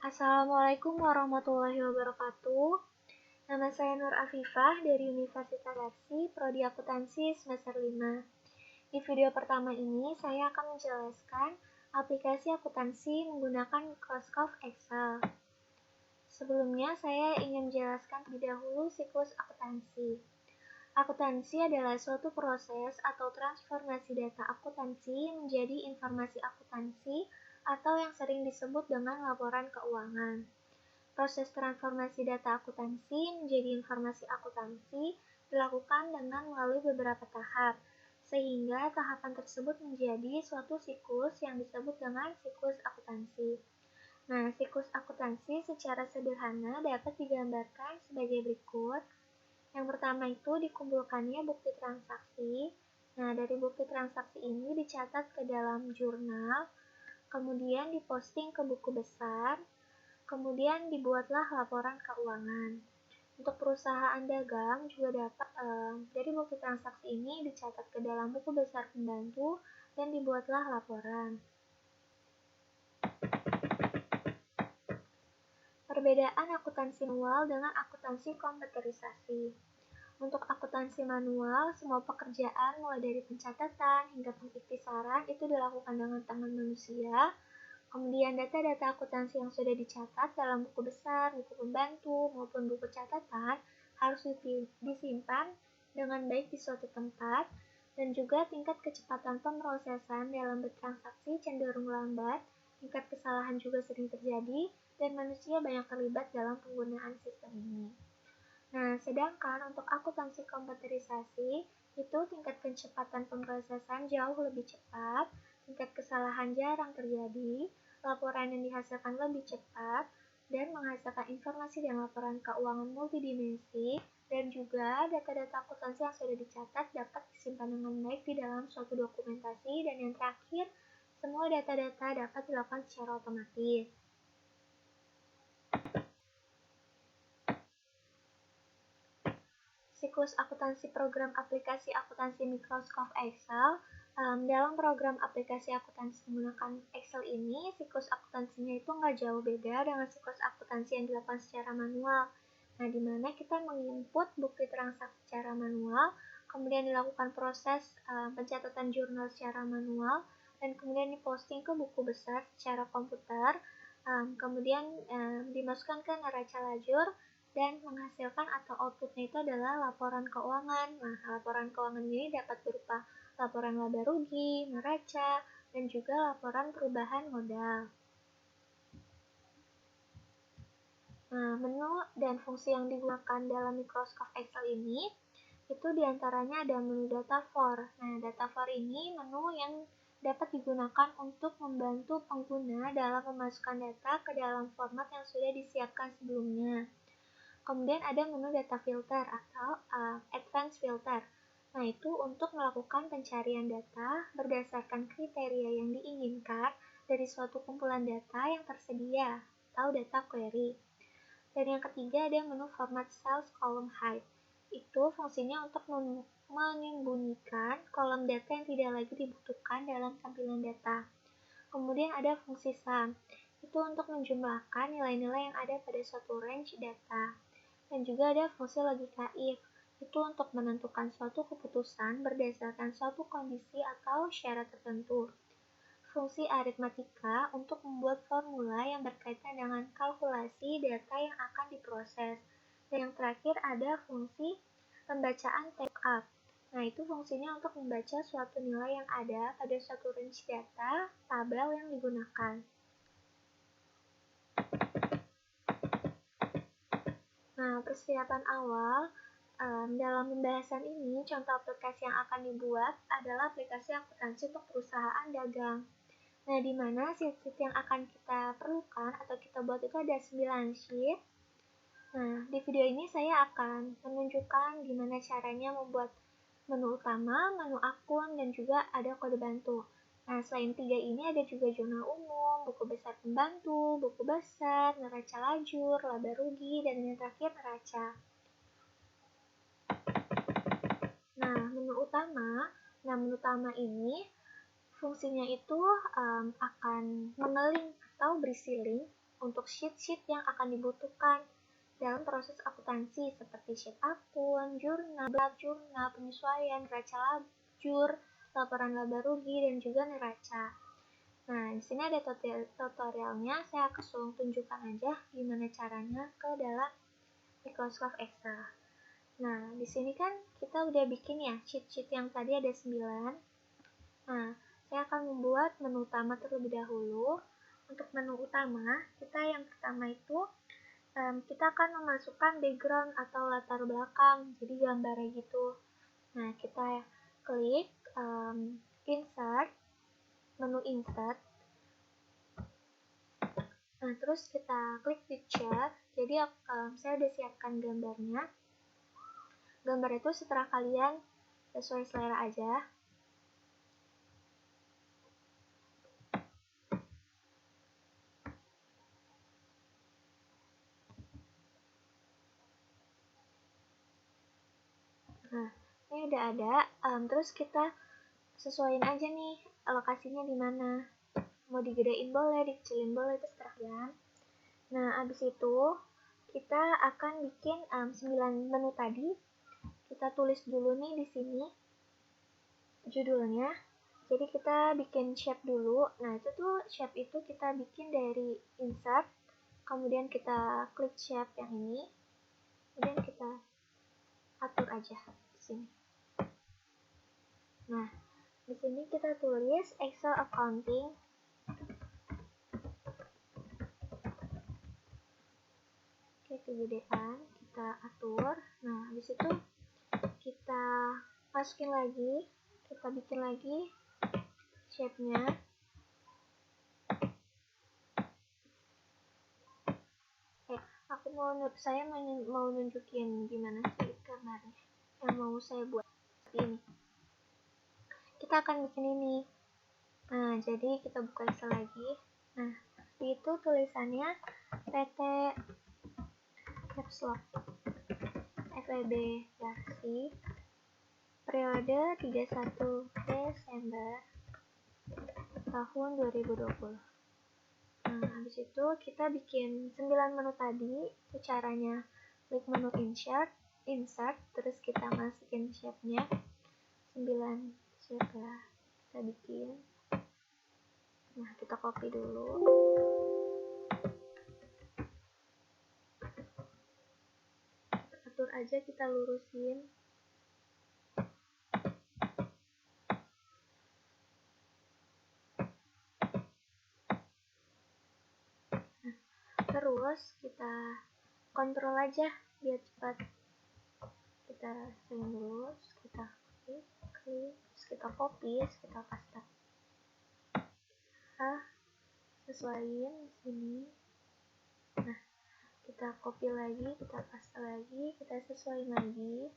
Assalamualaikum warahmatullahi wabarakatuh. Nama saya Nur Afifah dari Universitas Yarsi, Prodi Akuntansi semester 5. Di video pertama ini, saya akan menjelaskan aplikasi akuntansi menggunakan Microsoft Excel. Sebelumnya, saya ingin menjelaskan terlebih dahulu siklus akuntansi. Akuntansi adalah suatu proses atau transformasi data akuntansi menjadi informasi akuntansi atau yang sering disebut dengan laporan keuangan. Proses transformasi data akuntansi menjadi informasi akuntansi dilakukan dengan melalui beberapa tahap, sehingga tahapan tersebut menjadi suatu siklus yang disebut dengan siklus akuntansi. Nah, siklus akuntansi secara sederhana dapat digambarkan sebagai berikut. Yang pertama itu dikumpulkannya bukti transaksi. Nah, dari bukti transaksi ini dicatat ke dalam jurnal, kemudian diposting ke buku besar, kemudian dibuatlah laporan keuangan. Untuk perusahaan dagang juga dapat dari bukti transaksi ini dicatat ke dalam buku besar pembantu dan dibuatlah laporan. Perbedaan akuntansi manual dengan akuntansi komputerisasi. Untuk akuntansi manual, semua pekerjaan mulai dari pencatatan hingga pengiktisaran itu dilakukan dengan tangan manusia. Kemudian data-data akuntansi yang sudah dicatat dalam buku besar, buku pembantu, maupun buku catatan harus disimpan dengan baik di suatu tempat, dan juga tingkat kecepatan pemrosesan dalam bertransaksi cenderung lambat, tingkat kesalahan juga sering terjadi, dan manusia banyak terlibat dalam penggunaan sistem ini. Nah, sedangkan untuk akuntansi komputerisasi, itu tingkat kecepatan pemrosesan jauh lebih cepat, tingkat kesalahan jarang terjadi, laporan yang dihasilkan lebih cepat, dan menghasilkan informasi dan laporan keuangan multidimensi, dan juga data-data akuntansi yang sudah dicatat dapat disimpan dengan baik di dalam suatu dokumentasi, dan yang terakhir, semua data-data dapat dilakukan secara otomatis. Siklus akuntansi program aplikasi akuntansi Microsoft Excel. Dalam program aplikasi akuntansi menggunakan Excel ini, siklus akuntansinya itu nggak jauh beda dengan siklus akuntansi yang dilakukan secara manual. Nah, di mana kita menginput bukti transaksi secara manual, kemudian dilakukan proses pencatatan jurnal secara manual, dan kemudian diposting ke buku besar secara komputer, kemudian dimasukkan ke neraca lajur, dan menghasilkan atau outputnya itu adalah laporan keuangan. Nah, laporan keuangan ini dapat berupa laporan laba rugi, neraca, dan juga laporan perubahan modal. Nah, menu dan fungsi yang digunakan dalam Microsoft Excel ini itu diantaranya ada menu data for. Nah, data for ini menu yang dapat digunakan untuk membantu pengguna dalam memasukkan data ke dalam format yang sudah disiapkan sebelumnya. Kemudian ada menu data filter atau advanced filter. Nah, itu untuk melakukan pencarian data berdasarkan kriteria yang diinginkan dari suatu kumpulan data yang tersedia atau data query. Dan yang ketiga ada menu format cells column hide. Itu fungsinya untuk menyembunyikan kolom data yang tidak lagi dibutuhkan dalam tampilan data. Kemudian ada fungsi sum. Itu untuk menjumlahkan nilai-nilai yang ada pada suatu range data. Dan juga ada fungsi logika if, itu untuk menentukan suatu keputusan berdasarkan suatu kondisi atau syarat tertentu. Fungsi aritmatika untuk membuat formula yang berkaitan dengan kalkulasi data yang akan diproses. Dan yang terakhir ada fungsi pembacaan lookup. Nah, itu fungsinya untuk membaca suatu nilai yang ada pada suatu range data tabel yang digunakan. Nah, persiapan awal dalam pembahasan ini, contoh aplikasi yang akan dibuat adalah aplikasi akuntansi untuk perusahaan dagang. Nah, di mana sheet-sheet yang akan kita perlukan atau kita buat itu ada 9 sheet. Nah, di video ini saya akan menunjukkan gimana caranya membuat menu utama, menu akun, dan juga ada kode bantu. Nah, selain 3 ini ada juga jurnal umum, buku besar pembantu, buku besar, neraca lajur, laba rugi, dan yang terakhir neraca. Nah, menu utama ini fungsinya itu akan mengeling atau berisi link untuk sheet-sheet yang akan dibutuhkan dalam proses akuntansi seperti sheet akun, jurnal, penyesuaian, neraca lajur, laporan laba rugi, dan juga neraca. Nah, di sini ada tutorialnya, saya langsung tunjukkan aja gimana caranya ke dalam Microsoft Excel. Nah, di sini kan kita udah bikin ya sheet-sheet yang tadi ada 9. Nah, saya akan membuat menu utama terlebih dahulu. Untuk menu utama, kita yang pertama itu kita akan memasukkan background atau latar belakang, jadi gambarnya gitu. Nah, kita klik insert, menu insert. Nah, terus kita klik picture. Jadi saya udah siapkan gambarnya. Gambar itu setelah kalian sesuai selera aja. Nah, ini udah ada. Terus kita sesuaiin aja nih lokasinya di mana. Mau digedein boleh, dikecilin boleh, itu terserah kalian. Nah, abis itu kita akan bikin 9 menu tadi. Kita tulis dulu nih di sini judulnya. Jadi kita bikin shape dulu. Nah, itu tuh shape itu kita bikin dari insert. Kemudian kita klik shape yang ini. Kemudian kita atur aja di sini. Nah, di sini kita tulis Excel Accounting. Oke, kegedean kita atur. Nah, habis itu kita masukin lagi, kita bikin lagi shape-nya. Saya mau nunjukin gimana sih gambarnya yang mau saya buat ini. Kita akan bikin ini. Nah, jadi kita buka Excel lagi. Nah, itu tulisannya PT Caps Lock FEB Yarsi periode 31 Desember tahun 2020. Nah, habis itu kita bikin 9 menu tadi. Itu caranya klik menu insert, terus kita masukin shape-nya 9 shape ya. Kita bikin. Nah, kita copy dulu. Atur aja, kita lurusin. Terus kita kontrol aja biar cepat. Kita send dulu, kita klik, terus kita copy, kita paste. Sesuaiin di sini. Nah, kita copy lagi, kita paste lagi, kita sesuaiin lagi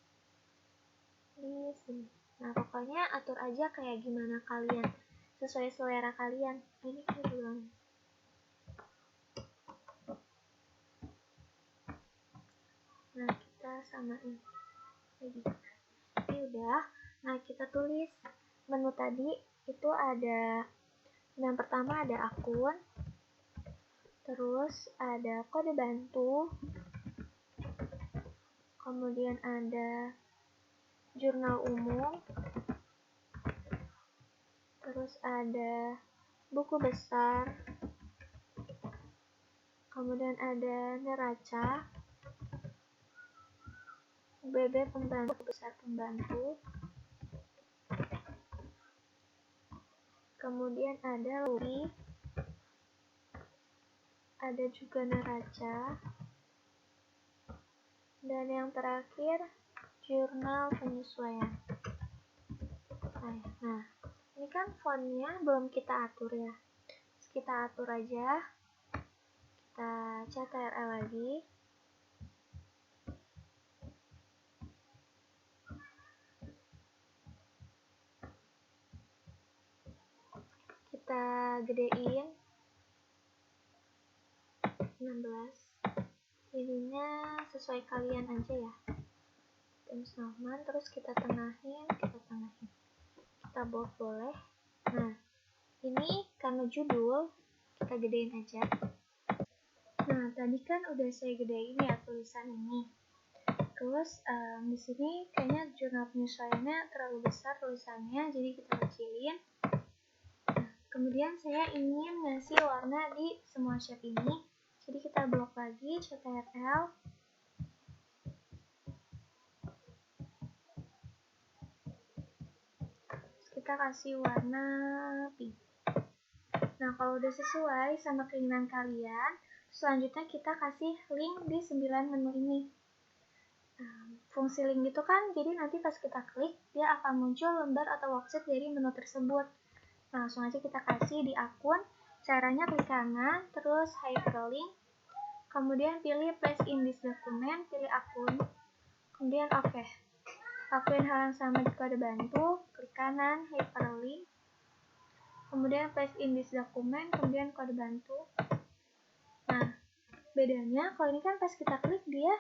di sini. Nah, pokoknya atur aja kayak gimana kalian, sesuai selera kalian. Ini belum. Nah, kita samain lagi. Ini udah. Nah, kita tulis menu tadi itu ada, yang pertama ada akun, terus ada kode bantu, kemudian ada jurnal umum, terus ada buku besar, kemudian ada neraca, BB pembantu, besar pembantu, kemudian ada LUI, ada juga neraca, dan yang terakhir jurnal penyesuaian. Nah, ini kan fontnya belum kita atur ya. Terus kita atur aja. Kita CTRL lagi. Kita gedein 16. Ininya sesuai kalian aja ya. Snowman, terus kita tengahin. Kita bold boleh. Nah, ini karena judul, kita gedein aja. tadi kan udah saya gedein ya tulisan ini. Terus di sini kayaknya jurnal penyesuaiannya terlalu besar tulisannya, jadi kita kecilin. Kemudian saya ingin ngasih warna di semua shape ini, jadi kita blok lagi CTRL. Kita kasih warna pink. Nah, kalau udah sesuai sama keinginan kalian, selanjutnya kita kasih link di 9 menu ini. Fungsi link itu kan, jadi nanti pas kita klik, dia akan muncul lembar atau worksheet dari menu tersebut. Nah, langsung aja kita kasih di akun. Caranya klik kanan, terus hyperlink, kemudian pilih place in this document, pilih akun, kemudian oke. Lakuin hal yang sama di kode bantu, klik kanan, hyperlink, kemudian place in this document, kemudian kode bantu. Nah, bedanya kalau ini kan pas kita klik dia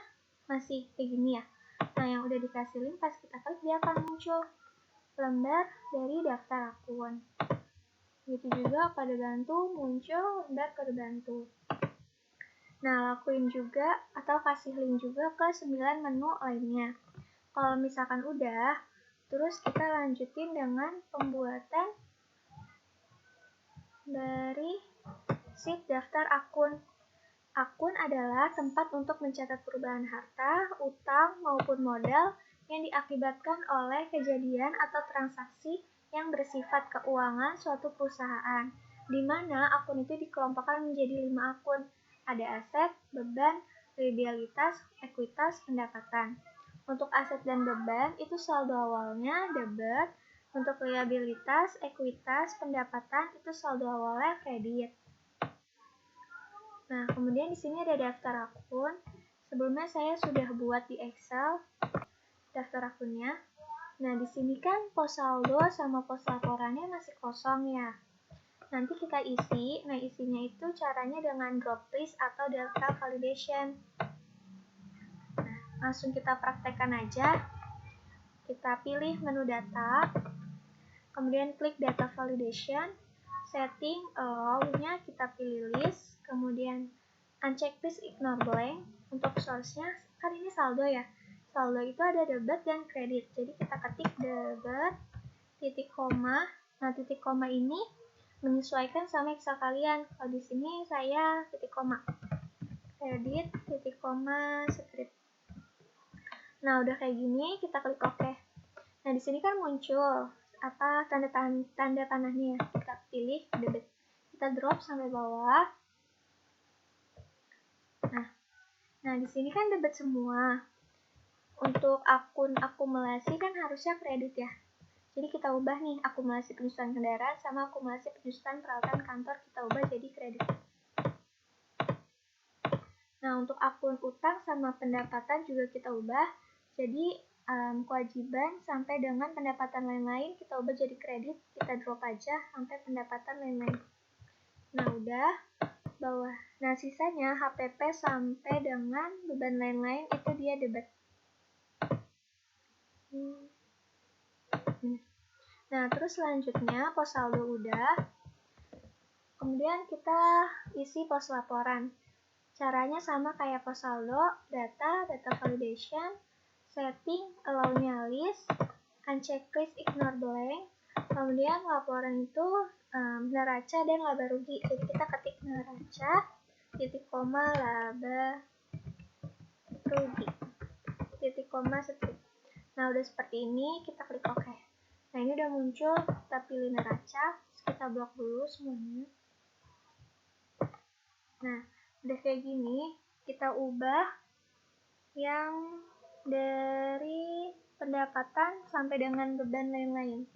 masih kayak gini ya. Nah, yang udah dikasih link pas kita klik dia akan muncul lembar dari daftar akun. Gitu juga kode bantu muncul lembar kode bantu. Nah, lakuin juga atau kasih link juga ke 9 menu lainnya. Kalau misalkan udah, terus kita lanjutin dengan pembuatan dari sheet daftar akun. Akun adalah tempat untuk mencatat perubahan harta, utang, maupun modal yang diakibatkan oleh kejadian atau transaksi yang bersifat keuangan suatu perusahaan, di mana akun itu dikelompokkan menjadi 5 akun. Ada aset, beban, liabilitas, ekuitas, pendapatan. Untuk aset dan beban itu saldo awalnya debit, untuk liabilitas, ekuitas, pendapatan itu saldo awalnya kredit. Nah, kemudian di sini ada daftar akun. Sebelumnya saya sudah buat di Excel daftar akunnya. Nah, di sini kan pos saldo sama pos laporannya masih kosong ya. Nanti kita isi. Nah, isinya itu caranya dengan drop list atau data validation. Nah, langsung kita praktekkan aja. Kita pilih menu data, kemudian klik data validation, setting allownya kita pilih list, kemudian uncheck please ignore blank. Untuk source-nya kan ini saldo ya. Saldo itu ada debit dan kredit. Jadi kita ketik debit titik koma. Nah, titik koma ini menyesuaikan sama Excel kalian. Kalau di sini saya titik koma. Kredit titik koma script. Nah, udah kayak gini, kita klik OK. Nah, di sini kan muncul apa tanda panahnya ya. Kita pilih debit. Kita drop sampai bawah. Nah, di sini kan debit semua. Untuk akun akumulasi kan harusnya kredit ya. Jadi kita ubah nih akumulasi penyusutan kendaraan sama akumulasi penyusutan peralatan kantor kita ubah jadi kredit. Nah, untuk akun utang sama pendapatan juga kita ubah. Jadi kewajiban sampai dengan pendapatan lain-lain kita ubah jadi kredit, kita drop aja sampai pendapatan lain-lain. Nah, udah bawah. Nah, sisanya HPP sampai dengan beban lain-lain itu dia debit. Nah, terus selanjutnya pos saldo udah. Kemudian kita isi pos laporan. Caranya sama kayak pos saldo, data validation, setting allow-nya list, uncheck please ignore blank. Kemudian laporan itu neraca dan laba rugi. Jadi kita ketik neraca titik koma laba rugi titik koma strip. Nah, udah seperti ini, kita klik OK. Nah, ini udah muncul, kita pilih neraca, kita blok dulu semuanya. Nah, udah kayak gini, kita ubah yang dari pendapatan sampai dengan beban lain-lain.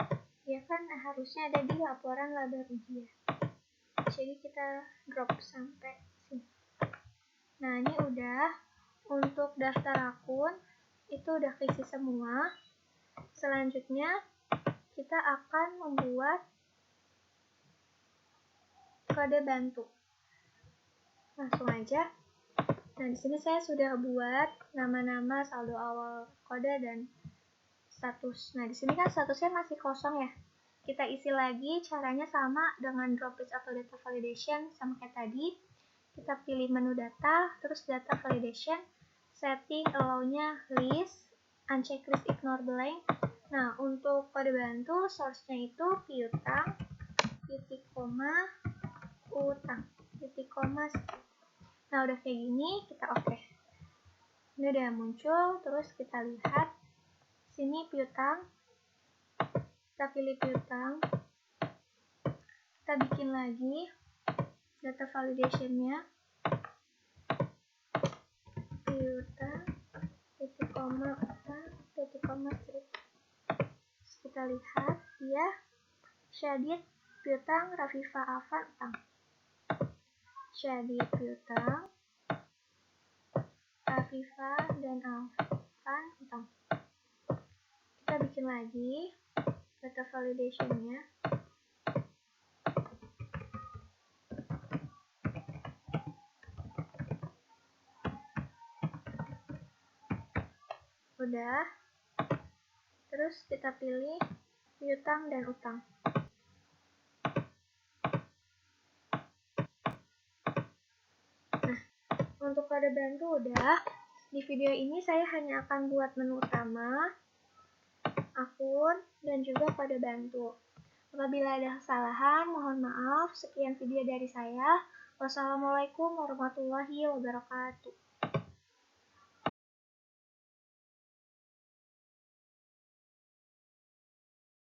Ya kan harusnya ada di laporan laba rugi ya. Jadi kita drop sampai sini. Nah, ini udah. Untuk daftar akun itu udah keisi semua. Selanjutnya kita akan membuat kode bantu. Langsung aja. Nah, di sini saya sudah buat nama-nama, saldo awal, kode, dan status. Nah, di sini kan statusnya masih kosong ya. Kita isi lagi, caranya sama dengan drop list atau data validation sama kayak tadi. kita pilih menu data, terus data validation, setting allow-nya list, uncheck list ignore blank. Nah, untuk kode bantu source-nya itu piutang, titik koma, utang, titik koma. Nah, udah kayak gini, kita oke. Ini udah muncul, terus kita lihat sini piutang. Kita pilih piutang. Kita bikin lagi data validation-nya. Piutang, titik koma, utang, titik koma, strip. Terus kita lihat dia Syadid, piutang, Rafifa, Afan, utang. Syadid, piutang, Rafifa, dan Afan, utang. Kita bikin lagi data validation-nya. Udah. Terus kita pilih piutang dan utang. Nah, untuk kode bantu udah. Di video ini saya hanya akan buat menu utama, akun, dan juga kode bantu. Apabila ada kesalahan, mohon maaf. Sekian video dari saya. Wassalamualaikum warahmatullahi wabarakatuh.